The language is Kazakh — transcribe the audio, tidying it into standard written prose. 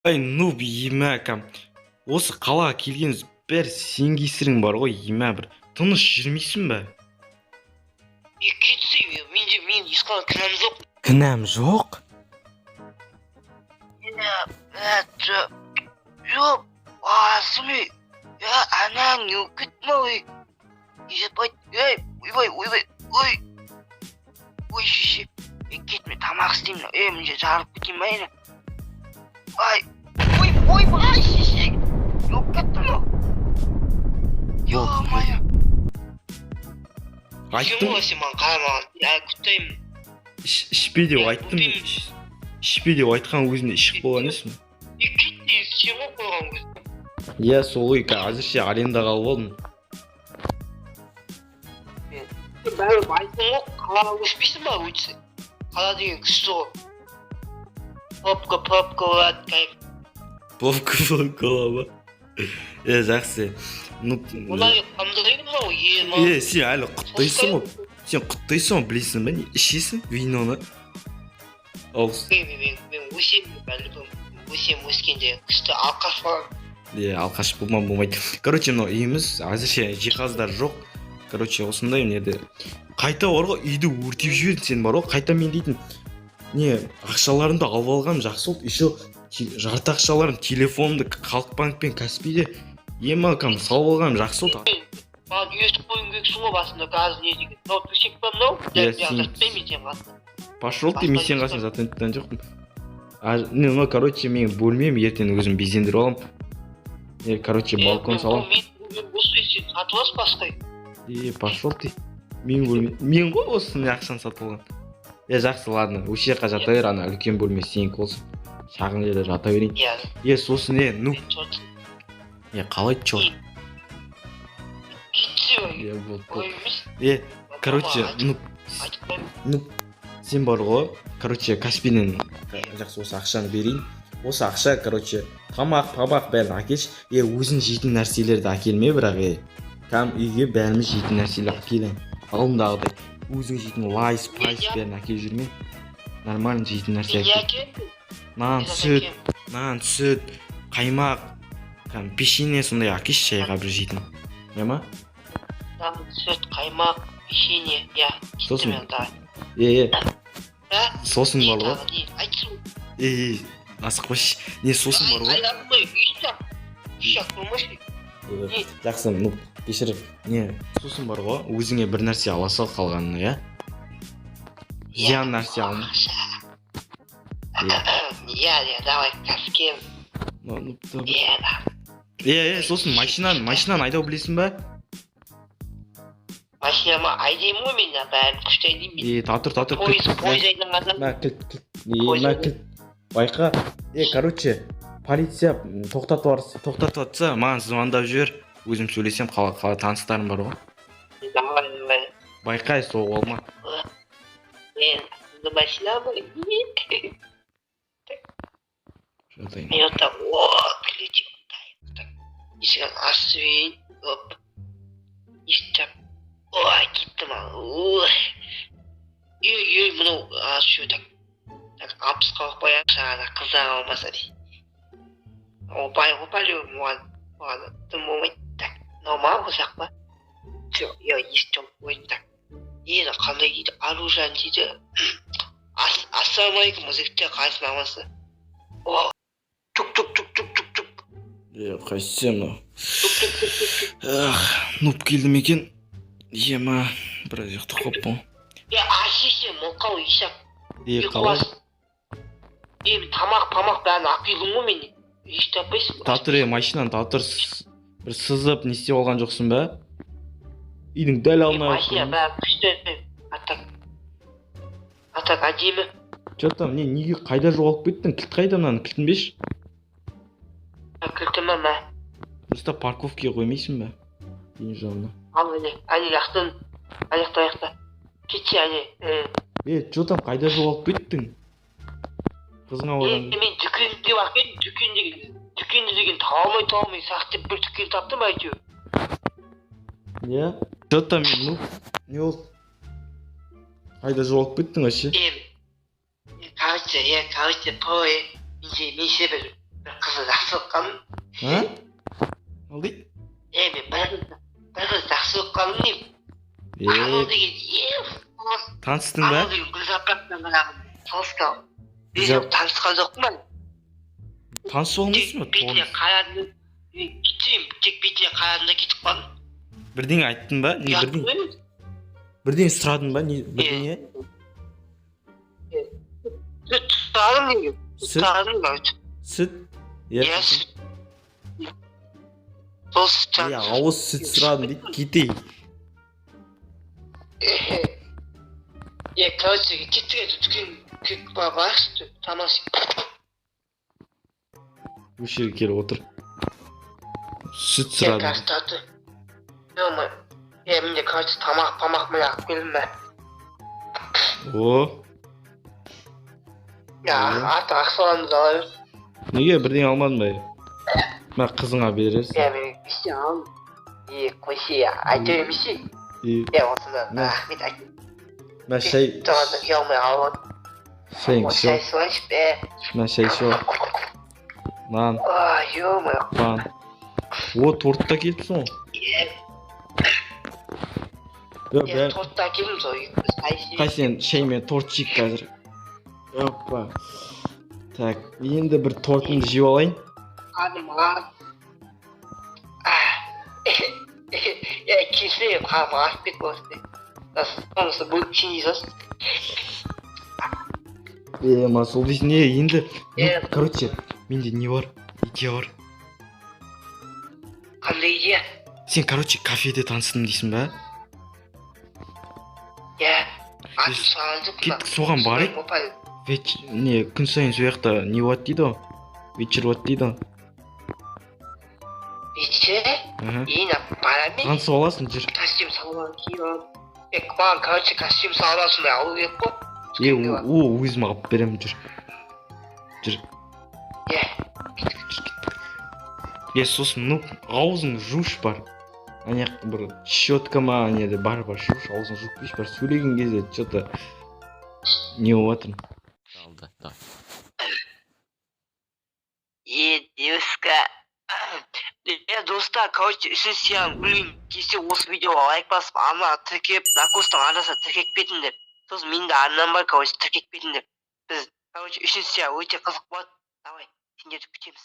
Ай, нуб име акам. Осы қалаға келген бәрі сен кесірің бар ғой, име бір. Тыныш жүрмейсің бе? кетсе мен ешқандай кінәм жоқ. Кінәм жоқ? Жоқ, асымен анаң не кетті ой. Езепай, ойбай, ой шеше, кетме тамақ істеймін, мына жерде жарылып кетейін ба енді. Ой шеше, жоқ кетті ма? Ё-моё. Айттым. Сен маған қарамаған, күтеймін. Ішпе деп айттым. Ішпе деп айтқан өзінде ішіп болған емеспін. Кетті, сен ғой қойған өзі. Иә, солай әзірше арендаға алып алдым. Бәрі айтың ғой, қалаға өшпейсің ба өйтсе? Қала деген күшті ғой. Попка олады, кайф. Попка ола ба? Жақсы. Олай қамдырайын ма ғой, сен әлі құттайсың ғой. Сен құттайсың ғой, білесің бе? Ішесің виноны. Мен өсем өскенде күшті алқаш бар. Алқаш болмайды. Короче, мынау үйіміз әзірше жиһаздар жоқ. Короче, осындай неді. Қайта бар ғой, үйді өртеп жіберді сен бар ғой. Қайта мен дейтін, ақшаларымды алып алғам жақсы болды. Еще жарты ақшаларым телефонымды Халықбанкпен Каспийде емалкам салып алғам жақсы болды. Маған үйестік қойын кексің ғой басында қазір не деген. Мынау төсек па мынау? Жатпаймын сен қасында. Пошел ты, мен сен қасында затан жоқпын. Короче, мен бөлмем, ертең өзім безендіріп алам. Короче, балкон салам. Мен осы сен сатып аласың басқай. Пошел ты. Мен ғой осыны ақшаны сатып алған. Жақсы, ладно, өше жаққа жата бер, ана үлкен бөлме сенікі болсын. Шағын жерде жата берейін. Сосын, қалай чорт? Кетсе короче, сен бар ғой, короче, Каспийден жақсы осы ақшаны берейін. Осы ақша, короче, тамақ бәрін әкелші. Өзің жейтін нәрселерді әкелме, бірақ кәм үйге бәріміз жейтін нәрселер әкелейін. Алдымдағыдай өзің жейтін лайс, пайс бәрін әкел жүрме. Нормально жейтін нәрсе әкел. Нан, сүт, қаймақ, печенье сондай әкелші шайға бір жейтін. Ема? Нан, сүт, қаймақ, печенье, сосын сосын бар ғой. Асықпаш, сосын бар ғой. Жақсы, кешір, сосын бар ғой, өзіңе бір нәрсе ала сал қалғанына, зиян нәрсе алма. Давай, каскем. Сосын машинаны айдау білесің ба? Машинама айдаймын ғой мен, бәрін күшті айдаймын. Татыр. Пойыз айдаған адам. Байқа, короче, полиция тоқтатып атса, маған звондап жібер. Өзім сөйлесем, қала таныстарым бар ғой. Давай. Байқай, соғып алма. Машина бар. Жатайын. Прилетел. Есігін ашып жіберейін. Естіп. Кетті ма. Мынау ашу так. Апыс қалып қояйық, жаңағы қыздар алмаса дейді. Опай, оған тым болмайды. Так, нормал болсақ па? Все, естіп қойды. Так, қандай дейді, оружие дейді. Ассалаумалейкум, жігіттер қалайсың, амансың? Тук. Қайсы мынау. Нұп келдім екен. Ема, біраз ұйықты қоп бұл. Ашеше, мұлқау ешак. Қалай? Тамақ бәрін ақилым ғой мен. Ешті апайсың ба? Татыр, машинаны татыр. Бір сызып, не істеп алған жоқсын ба? Үйдің дәл алдына. Машина бәрі күшті. Атак әдемі. Жатам, неге қайда жоғалып кеттің? Кілт қайда мынаны, кілтін беш? Кілтіма мә. Просто парковке қоймайсың ба? Ең жағына. Ал әне аяқта. Кетсе әне. Жатам, қайда жоғалып кеттің? Қызыңа одан. Мен дүкенде бақ едім, дүкенде деген таумай сақтеп бір дүкен таптым әйтеуір. Жатам, не ол? Қайда жоғалып кеттің әше? Короче, мен себе бір қызды жақсы оққаным. А? Ал дейді. Мен бір қызды жақсы оққаным деймін. Анау деген Таныстың ба? анау деген Гүлзапаровтан қарағым. Таныстау. Гүлзап- Мен танысқан жоқпын әлі. Танысып алмайсың ба? Бетіне қарадым. Кетсем, тек бетіне қарадым да кетіп қалдым. Бірдеңе айттың ба? Не бірдеңе? Бірдеңе сұрадың ба? Не бірдеңе? Süt tutarım diyor. Süt? Tutarım da. Süt? Ya süt. Сол süt Ya ауыз сүт сұрадым дейді, кетейік. Короче, кетіге дүкен бар, тамақ. Осы жерге келіп отыр. Сүт сұрадым. Менде, короче, тамақ мені алып келдің бе? О, Артық ақшаларымызды ала бер. неге бірдеңе алмадың ба? Мына қызыңа берерсің. Мен бесе алам. Қойшы, айта бермеші. Осында рахмет айт. Мына шай... Тұрғанда ұялмай алып. Шайың Шай ішіп. суайшы бе. Мына шай ішіп. Нан, Ё-моё. пан. О, тортта келіпсің ғой. Тортта келдім сол. Қай сен шай мен торт жейік қазір. Опа. Так, енді бір тортымды жеп алайын. Қарным ағып. Келсе қарным ағып кетіп осындай. Сонысы бөліп жей жасын. Ма сол дейсің не енді. Короче, менде не бар? Идея бар. Қандай идея? Сен, короче, кафеде таныстым дейсің ба? Атым саған жоқ. Кеттік соған барайық. Не, күн сайын сол жақта не болады дейді ғой? Вечер болады дейді ғой? Вечер? Аха. Барам мен? Танысып аласың, жүр. Костюм салып киіп алып. Маған, короче, костюм салып алсын мен алу керек қой. Өзім алып беремін, жүр. Жүр. Сосын, ну, аузың жуш бар. Аяқ бір щетка ма, неде бар жуш, аузың жуып қойшы бар. Сөйлеген кезде что-то не болып жатыр. Девушка. Достар, короче, үшін сен білмеймін, кесе осы видеоға лайк басып, ана тіркеп, накостың арнасына тіркеп кетіңдер. Сосын менің де арнам бар, короче, тіркеп кетіңдер. Біз, короче, үшін сен өте қызық болады. Давай, сендерді күтеміз.